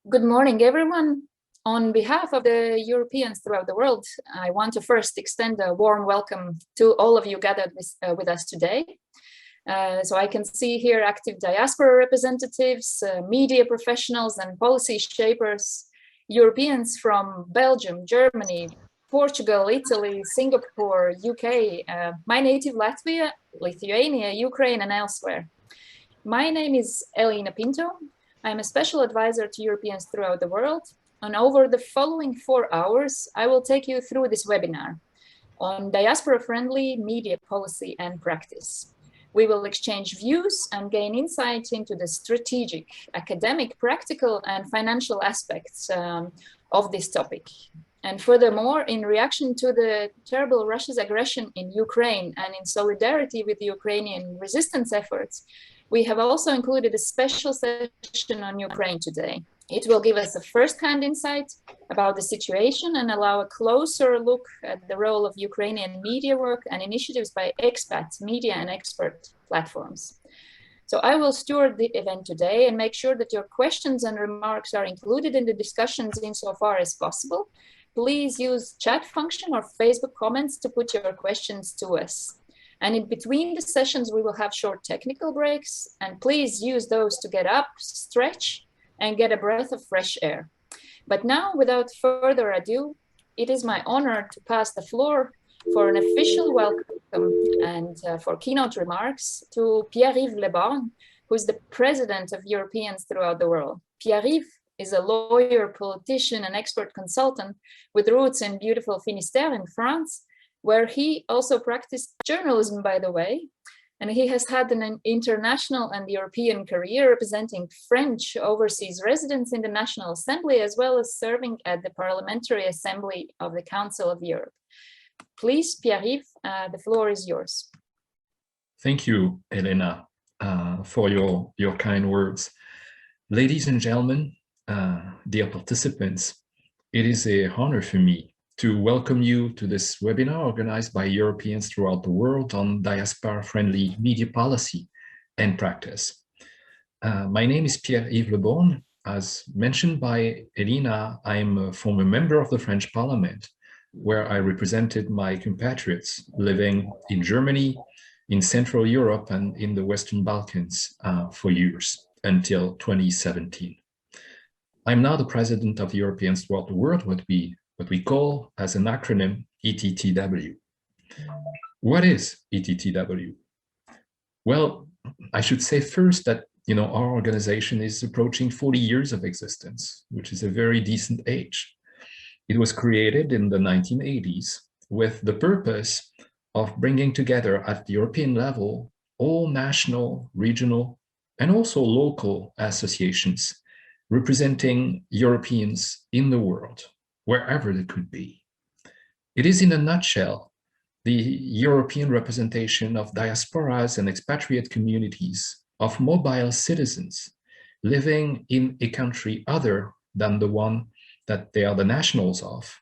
Good morning, everyone. On behalf of the Europeans throughout the world, I want to first extend a warm welcome to all of you gathered with us today. So I can see here active diaspora representatives, media professionals and policy shapers, Europeans from Belgium, Germany, Portugal, Italy, Singapore, UK, my native Latvia, Lithuania, Ukraine and elsewhere. My name is ELÍNA Pinto. I'm a special advisor to Europeans throughout the world, and over the following 4 hours, I will take you through this webinar on diaspora-friendly media policy and practice. We will exchange views and gain insight into the strategic, academic, practical, and financial aspects of this topic. And furthermore, in reaction to the terrible Russia's aggression in Ukraine and in solidarity with the Ukrainian resistance efforts, we have also included a special session on Ukraine today. It will give us a first-hand insight about the situation and allow a closer look at the role of Ukrainian media work and initiatives by expats, media and expert platforms. So I will steward the event today and make sure that your questions and remarks are included in the discussions insofar as possible. Please use chat function or Facebook comments to put your questions to us. And in between the sessions, we will have short technical breaks, and please use those to get up, stretch, and get a breath of fresh air. But now, without further ado, it is my honor to pass the floor for an official welcome and for keynote remarks to Pierre-Yves Le Borgn, who is the president of Europeans throughout the world. Pierre-Yves is a lawyer, politician, and expert consultant with roots in beautiful Finistère in France, where he also practiced journalism, by the way, and he has had an international and European career representing French overseas residents in the National Assembly, as well as serving at the Parliamentary Assembly of the Council of Europe. Please, Pierre-Yves, the floor is yours. Thank you, Elena, for your kind words. Ladies and gentlemen, dear participants, it is an honor for me to welcome you to this webinar organized by Europeans throughout the world on diaspora-friendly media policy and practice. My name is Pierre-Yves Le Borgn. As mentioned by Elena, I'm a former member of the French Parliament, where I represented my compatriots living in Germany, in Central Europe, and in the Western Balkans for years, until 2017. I'm now the president of Europeans throughout the world, what we call as an acronym ETTW. What is ETTW? Well, I should say first that our organization is approaching 40 years of existence, which is a very decent age. It was created in the 1980s with the purpose of bringing together at the European level all national, regional, and also local associations representing Europeans in the world, wherever they could be. It is, in a nutshell, the European representation of diasporas and expatriate communities of mobile citizens living in a country other than the one that they are the nationals of,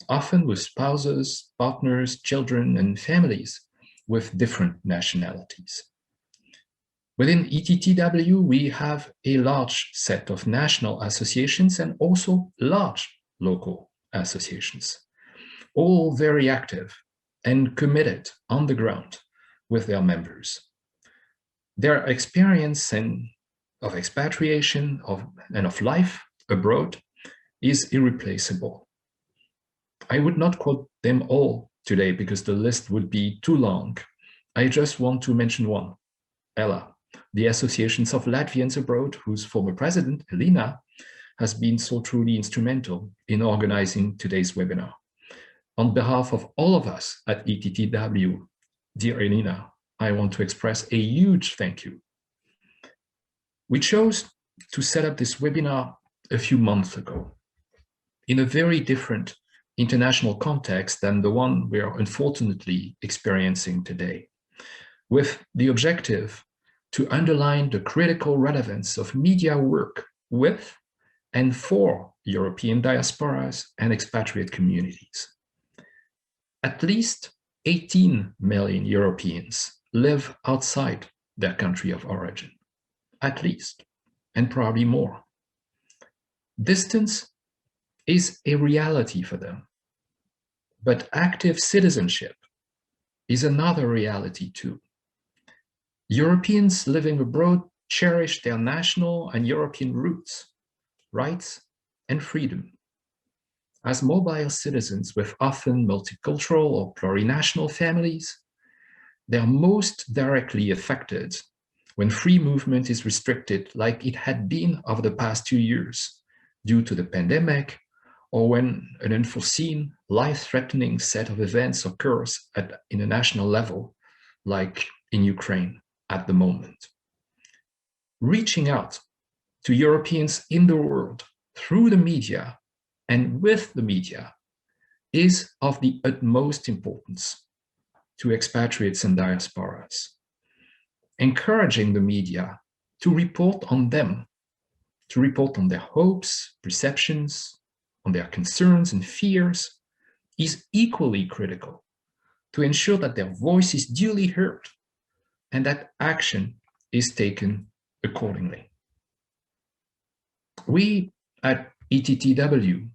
often with spouses, partners, children, and families with different nationalities. Within ETTW, we have a large set of national associations and also large local associations, all very active and committed on the ground with their members. Their experience of expatriation and of life abroad is irreplaceable. I would not quote them all today because the list would be too long. I just want to mention one, ELA, the Associations of Latvians Abroad, whose former president, Elīna, has been so truly instrumental in organizing today's webinar. On behalf of all of us at ETTW, dear Elīna, I want to express a huge thank you. We chose to set up this webinar a few months ago in a very different international context than the one we are unfortunately experiencing today, with the objective to underline the critical relevance of media work with and for European diasporas and expatriate communities. At least 18 million Europeans live outside their country of origin, at least, and probably more. Distance is a reality for them, but active citizenship is another reality too. Europeans living abroad cherish their national and European roots, rights, and freedom. As mobile citizens with often multicultural or plurinational families, they are most directly affected when free movement is restricted like it had been over the past 2 years due to the pandemic, or when an unforeseen, life-threatening set of events occurs at international level, like in Ukraine at the moment. Reaching out to Europeans in the world through the media and with the media is of the utmost importance to expatriates and diasporas. Encouraging the media to report on them, to report on their hopes, perceptions, on their concerns and fears is equally critical to ensure that their voice is duly heard and that action is taken accordingly. We at ETTW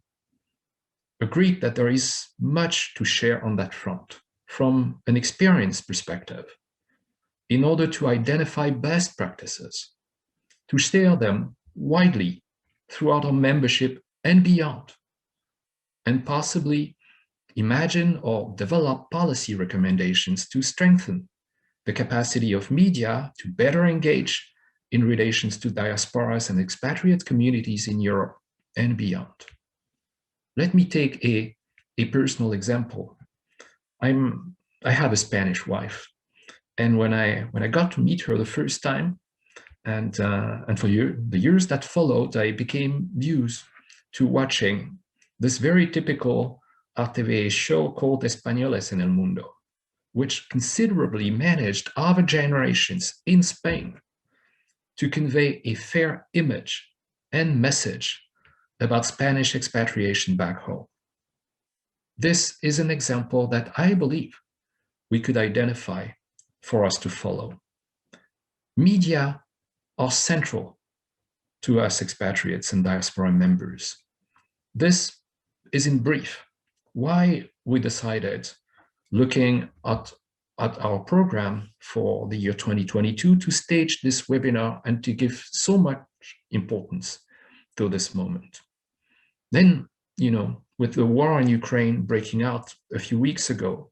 agreed that there is much to share on that front from an experience perspective in order to identify best practices, to share them widely throughout our membership and beyond, and possibly imagine or develop policy recommendations to strengthen the capacity of media to better engage in relations to diasporas and expatriate communities in Europe and beyond. Let me take a personal example. I have a Spanish wife, and when I got to meet her the first time, and for the years that followed, I became used to watching this very typical RTV show called Españoles en el Mundo, which considerably managed over generations in Spain to convey a fair image and message about Spanish expatriation back home. This is an example that I believe we could identify for us to follow. Media are central to us expatriates and diaspora members. This is in brief why we decided, looking at our program for the year 2022, to stage this webinar and to give so much importance to this moment. Then, with the war in Ukraine breaking out a few weeks ago,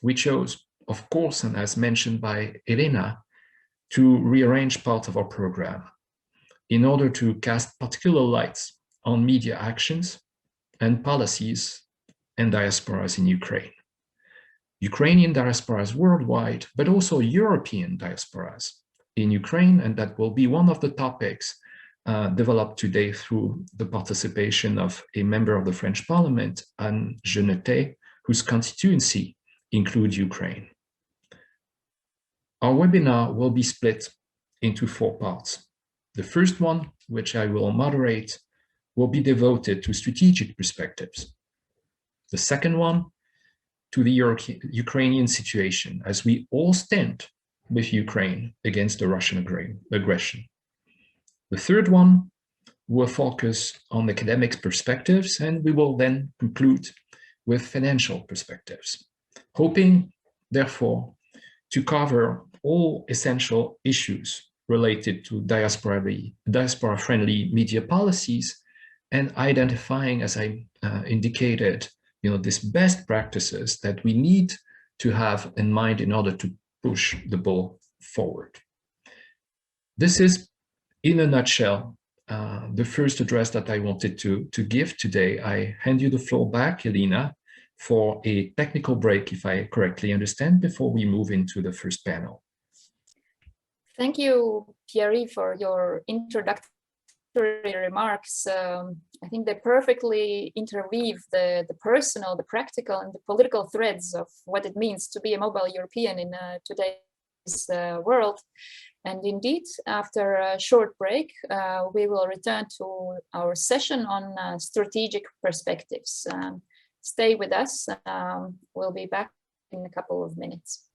we chose, of course, and as mentioned by ELÍNA, to rearrange part of our program in order to cast particular lights on media actions and policies and diasporas in Ukraine. Ukrainian diasporas worldwide, but also European diasporas in Ukraine, and that will be one of the topics developed today through the participation of a member of the French Parliament, Anne Genetet, whose constituency includes Ukraine. Our webinar will be split into 4 parts. The first one, which I will moderate, will be devoted to strategic perspectives. The second one, to the Ukrainian situation, as we all stand with Ukraine against the Russian aggression. The third one will focus on academic perspectives, and we will then conclude with financial perspectives, hoping, therefore, to cover all essential issues related to diaspora-friendly media policies and identifying, as I indicated, these best practices that we need to have in mind in order to push the ball forward. This is, in a nutshell, the first address that I wanted to give today. I hand you the floor back, ELÍNA, for a technical break, if I correctly understand, before we move into the first panel. Thank you, Pierre, for your introductory remarks. I think they perfectly interweave the personal, the practical, and the political threads of what it means to be a mobile European in today's world. And indeed, after a short break, we will return to our session on strategic perspectives. Stay with us. We'll be back in a couple of minutes.